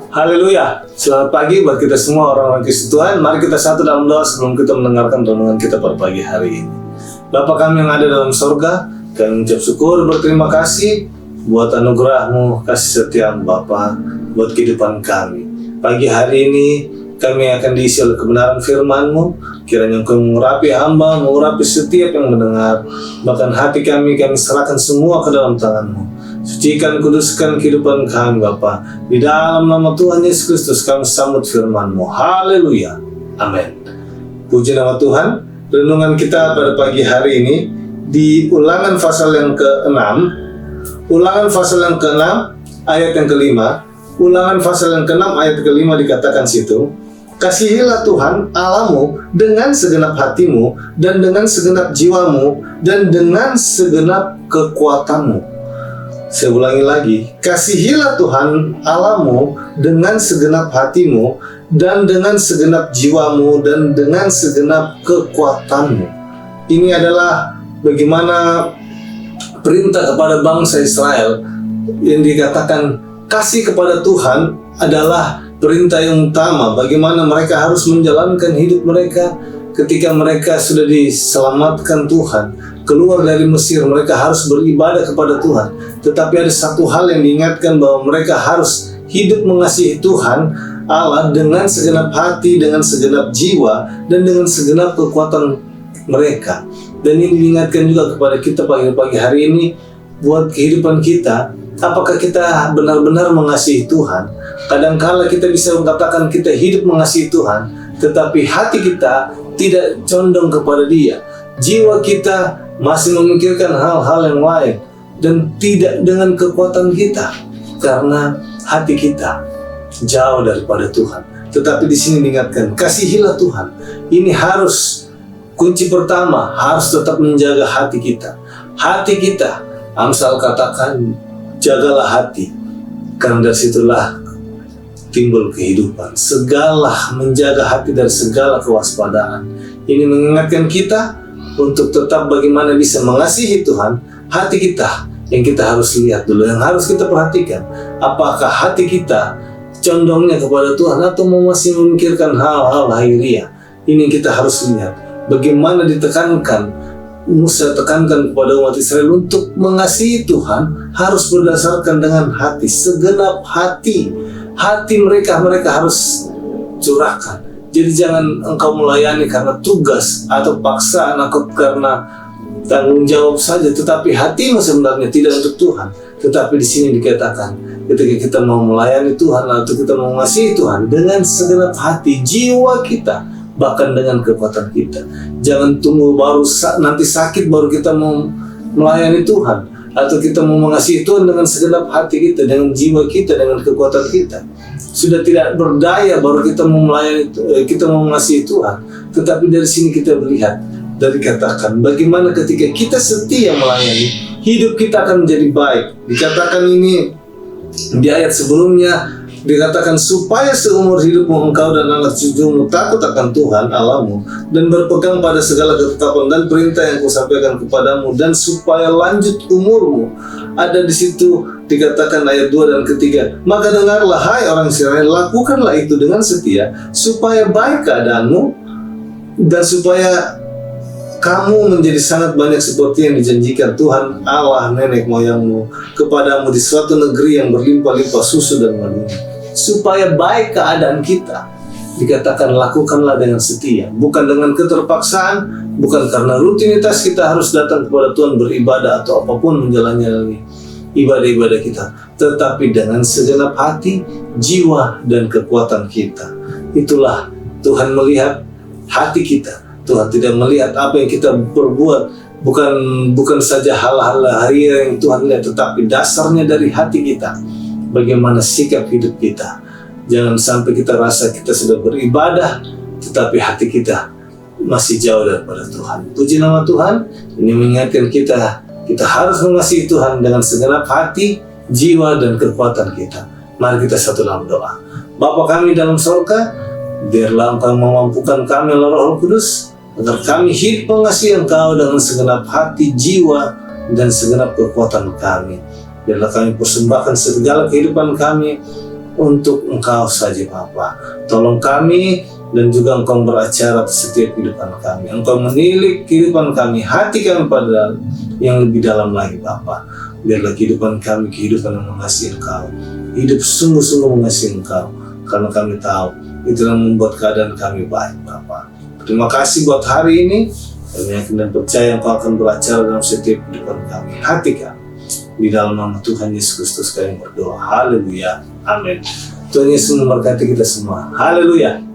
Haleluya. Selamat pagi buat kita semua orang-orang Kristus Tuhan. Mari kita satu dalam doa sebelum kita mendengarkan renungan kita pada pagi hari ini. Bapa kami yang ada dalam sorga, kami mengucap syukur berterima kasih buat anugerah-Mu, kasih setia Bapa buat kehidupan kami. Pagi hari ini kami akan diisi oleh kebenaran firman-Mu. Kiranya Engkau mengurapi hamba, mengurapi setiap yang mendengar. Bahkan hati kami serahkan semua ke dalam tangan-Mu. Sucikan, kuduskan kehidupan kami Bapa. Di dalam nama Tuhan Yesus Kristus kami sambut firman-Mu. Haleluya. Amin. Puji nama Tuhan. Renungan kita pada pagi hari ini di Ulangan pasal yang ke-6. Ulangan pasal yang ke-6 ayat yang ke-5. Ulangan pasal yang ke-6 ayat ke-5 dikatakan situ, kasihilah Tuhan Allahmu dengan segenap hatimu dan dengan segenap jiwamu dan dengan segenap kekuatanmu. Saya ulangi lagi, kasihilah Tuhan Allahmu dengan segenap hatimu dan dengan segenap jiwamu dan dengan segenap kekuatanmu. Ini adalah bagaimana perintah kepada bangsa Israel yang dikatakan kasih kepada Tuhan adalah perintah yang utama. Bagaimana mereka harus menjalankan hidup mereka ketika mereka sudah diselamatkan Tuhan. Keluar dari Mesir, mereka harus beribadah kepada Tuhan. Tetapi ada satu hal yang diingatkan bahwa mereka harus hidup mengasihi Tuhan Allah dengan segenap hati, dengan segenap jiwa, dan dengan segenap kekuatan mereka. Dan ini diingatkan juga kepada kita pagi-pagi hari ini buat kehidupan kita. Apakah kita benar-benar mengasihi Tuhan? Kadangkala kita bisa mengatakan kita hidup mengasihi Tuhan, tetapi hati kita tidak condong kepada Dia. Jiwa kita masih memikirkan hal-hal yang lain dan tidak dengan kekuatan kita karena hati kita jauh daripada Tuhan. Tetapi di sini diingatkan, kasihilah Tuhan. Ini harus kunci pertama, harus tetap menjaga hati kita. Hati kita, Amsal katakan, jagalah hati, karena dari situlah timbul kehidupan. Menjaga hati dari segala kewaspadaan. Ini mengingatkan kita untuk tetap bagaimana bisa mengasihi Tuhan. Hati kita yang kita harus lihat dulu, yang harus kita perhatikan. Apakah hati kita condongnya kepada Tuhan atau masih memikirkan hal-hal lahiriah? Ini kita harus lihat. Bagaimana ditekankan, Musa tekankan kepada umat Israel untuk mengasihi Tuhan harus berdasarkan dengan hati, segenap hati. Hati mereka harus curahkan. Jadi jangan engkau melayani karena tugas atau paksaan atau karena tanggung jawab saja, tetapi hatimu sebenarnya tidak untuk Tuhan. Tetapi di sini dikatakan ketika kita mau melayani Tuhan atau kita mau mengasihi Tuhan dengan segenap hati, jiwa kita, bahkan dengan kekuatan kita. Jangan tunggu baru nanti sakit baru kita mau melayani Tuhan, atau kita mau mengasihi Tuhan dengan segenap hati kita, dengan jiwa kita, dengan kekuatan kita. Sudah tidak berdaya baru kita mau melayani, kita mau mengasihi Tuhan. Tetapi dari sini kita melihat, dari katakan bagaimana ketika kita setia melayani, hidup kita akan menjadi baik. Dikatakan ini di ayat sebelumnya, dikatakan supaya seumur hidupmu engkau dan anak cucumu takut akan Tuhan Allahmu dan berpegang pada segala ketetapan dan perintah yang kusampaikan kepadamu, dan supaya lanjut umurmu. Ada di situ dikatakan ayat 2 dan ketiga, maka dengarlah hai orang Israel, lakukanlah itu dengan setia supaya baik keadaanmu dan supaya kamu menjadi sangat banyak seperti yang dijanjikan Tuhan Allah nenek moyangmu kepadamu di suatu negeri yang berlimpah-limpah susu dan madunya. Supaya baik keadaan kita, dikatakan lakukanlah dengan setia, bukan dengan keterpaksaan, bukan karena rutinitas kita harus datang kepada Tuhan beribadah atau apapun menjalani ibadah-ibadah kita, tetapi dengan segenap hati, jiwa, dan kekuatan kita. Itulah Tuhan melihat hati kita. Tuhan tidak melihat apa yang kita perbuat, bukan saja hal-hal lahiriah yang Tuhan lihat, tetapi dasarnya dari hati kita. Bagaimana sikap hidup kita. Jangan sampai kita rasa kita sudah beribadah, tetapi hati kita masih jauh daripada Tuhan. Puji nama Tuhan. Ini mengingatkan kita harus mengasihi Tuhan dengan segenap hati, jiwa, dan kekuatan kita. Mari kita satu dalam doa. Bapa kami dalam surga, biarlah Engkau memampukan kami oleh Roh Kudus, agar kami hidup mengasihi Engkau dengan segenap hati, jiwa, dan segenap kekuatan kami. Biarlah kami persembahkan segala kehidupan kami untuk Engkau saja Bapa. Tolong kami dan juga Engkau beracara atas setiap kehidupan kami. Engkau menilik kehidupan kami, hati kami pada yang lebih dalam lagi Bapa. Biarlah kehidupan kami kehidupan yang mengasihi Engkau, hidup sungguh-sungguh mengasihi Engkau, karena kami tahu itu yang membuat keadaan kami baik Bapa. Terima kasih buat hari ini. Kami yakin dan percaya Engkau akan beracara dalam setiap kehidupan kami, hati kami. Di dalam nama Tuhan Yesus Kristus kami berdoa. Haleluya. Amin. Tuhan Yesus memberkati kita semua. Haleluya.